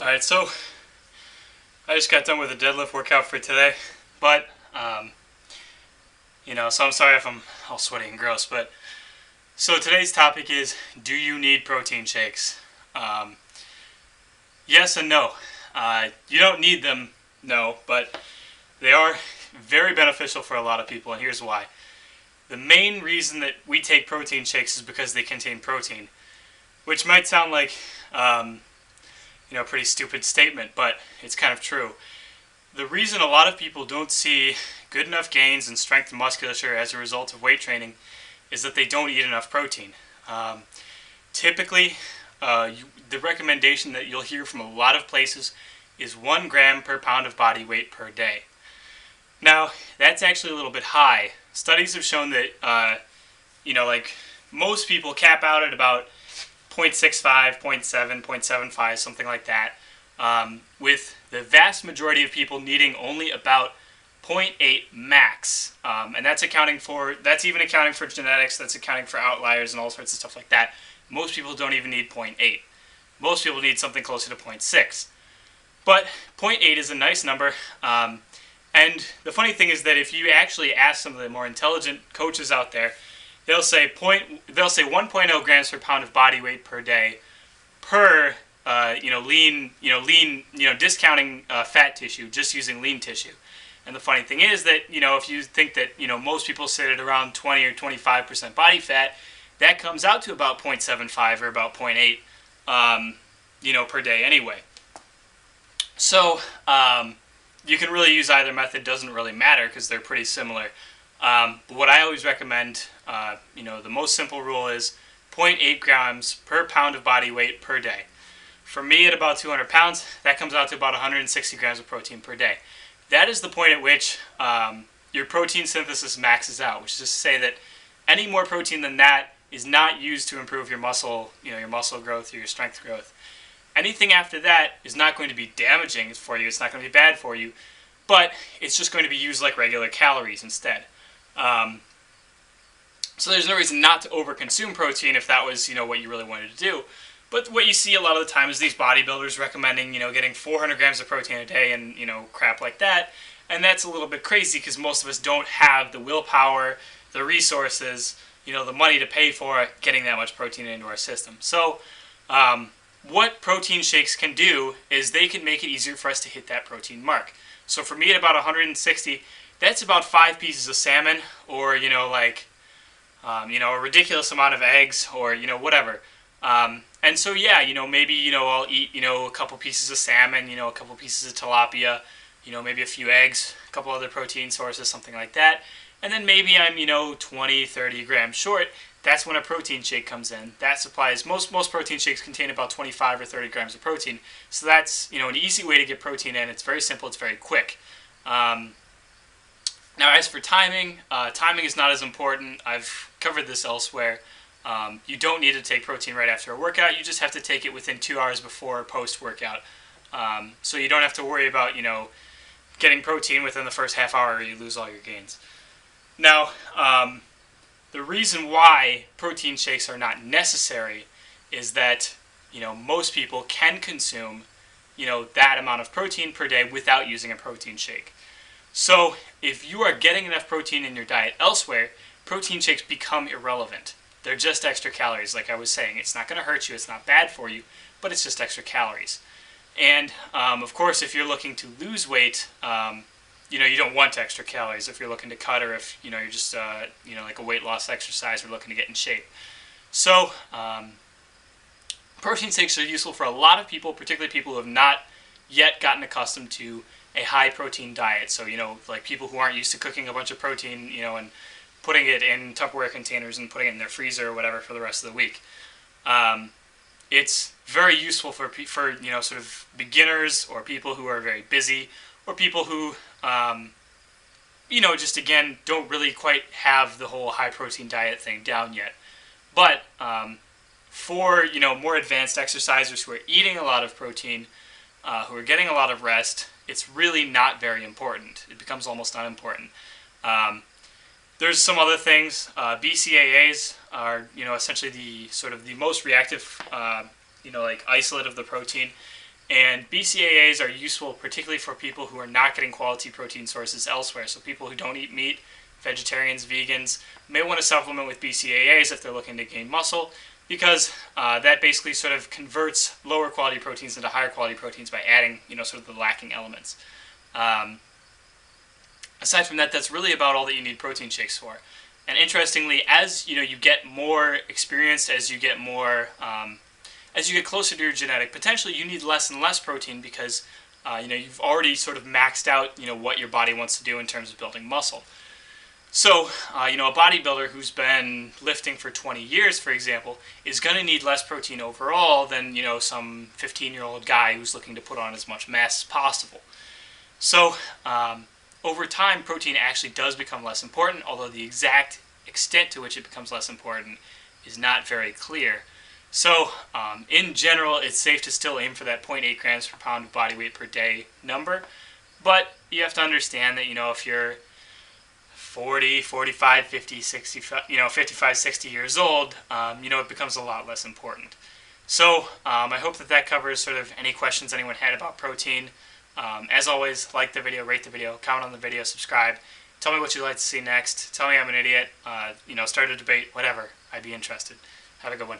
Alright, so I just got done with a deadlift workout for today, but, so I'm sorry if I'm all sweaty and gross, but, so today's topic is, do you need protein shakes? Um, yes and no. You don't need them, no, but they are very beneficial for a lot of people, and here's why. The main reason that we take protein shakes is because they contain protein, which might sound like, a pretty stupid statement, but it's kind of true. The reason a lot of people don't see good enough gains in strength and musculature as a result of weight training is that they don't eat enough protein. Typically, the recommendation that you'll hear from a lot of places is 1 gram per pound of body weight per day. Now, that's actually a little bit high. Studies have shown that, most people cap out at about 0.65, 0.7, 0.75, something like that, with the vast majority of people needing only about 0.8 max. And that's even accounting for genetics, that's accounting for outliers and all sorts of stuff like that. Most people don't even need 0.8. Most people need something closer to 0.6. But 0.8 is a nice number. And the funny thing is that if you actually ask some of the more intelligent coaches out there, they'll say 1.0 grams per pound of body weight per day per discounting fat tissue, just using lean tissue. And the funny thing is that if you think that most people sit at around 20 or 25% body fat, that comes out to about 0.75 or about 0.8 per day anyway. So you can really use either method, doesn't really matter because they're pretty similar. But what I always recommend, the most simple rule is 0.8 grams per pound of body weight per day. For me, at about 200 pounds, that comes out to about 160 grams of protein per day. That is the point at which your protein synthesis maxes out, which is to say that any more protein than that is not used to improve your muscle, your muscle growth or your strength growth. Anything after that is not going to be damaging for you. It's not going to be bad for you, but it's just going to be used like regular calories instead. So there's no reason not to overconsume protein if that was, what you really wanted to do. But what you see a lot of the time is these bodybuilders recommending, getting 400 grams of protein a day and, crap like that. And that's a little bit crazy because most of us don't have the willpower, the resources, the money to pay for getting that much protein into our system. So what protein shakes can do is they can make it easier for us to hit that protein mark. So for me at about 160, that's about 5 pieces of salmon or, a ridiculous amount of eggs or, whatever. And so, yeah, maybe, I'll eat, a couple pieces of salmon, a couple pieces of tilapia, maybe a few eggs, a couple other protein sources, something like that. And then maybe I'm, 20, 30 grams short. That's when a protein shake comes in. That supplies, most protein shakes contain about 25 or 30 grams of protein. So that's, an easy way to get protein in. It's very simple. It's very quick. Now, as for timing, timing is not as important. I've covered this elsewhere. You don't need to take protein right after a workout. You just have to take it within 2 hours before or post-workout. So you don't have to worry about, getting protein within the first half hour or you lose all your gains. Now, the reason why protein shakes are not necessary is that, most people can consume, that amount of protein per day without using a protein shake. So if you are getting enough protein in your diet elsewhere, protein shakes become irrelevant. They're just extra calories, like I was saying. It's not going to hurt you, it's not bad for you, but it's just extra calories. And, of course, if you're looking to lose weight, you don't want extra calories if you're looking to cut or if, you're just, like a weight loss exercise or looking to get in shape. So, protein shakes are useful for a lot of people, particularly people who have not yet gotten accustomed to a high protein diet. So, like people who aren't used to cooking a bunch of protein, and putting it in Tupperware containers and putting it in their freezer or whatever for the rest of the week. It's very useful for sort of beginners or people who are very busy or people who, just again, don't really quite have the whole high protein diet thing down yet. But for, more advanced exercisers who are eating a lot of protein, who are getting a lot of rest, it's really not very important. It becomes almost unimportant. There's some other things. BCAAs are, essentially the most reactive, like isolate of the protein. And BCAAs are useful particularly for people who are not getting quality protein sources elsewhere. So people who don't eat meat, vegetarians, vegans, may want to supplement with BCAAs if they're looking to gain muscle, because that basically sort of converts lower quality proteins into higher quality proteins by adding, sort of the lacking elements. Aside from that, that's really about all that you need protein shakes for. And interestingly, as you get more experienced, as you get more, as you get closer to your genetic potential, you need less and less protein because you've already sort of maxed out what your body wants to do in terms of building muscle. So, a bodybuilder who's been lifting for 20 years, for example, is going to need less protein overall than, some 15-year-old guy who's looking to put on as much mass as possible. So, over time, protein actually does become less important, although the exact extent to which it becomes less important is not very clear. So, in general, it's safe to still aim for that 0.8 grams per pound of body weight per day number, but you have to understand that, if you're 40, 45, 50, 60, 55, 60 years old, it becomes a lot less important. So I hope that covers sort of any questions anyone had about protein. As always, like the video, rate the video, comment on the video, subscribe. Tell me what you'd like to see next. Tell me I'm an idiot. Start a debate, whatever. I'd be interested. Have a good one.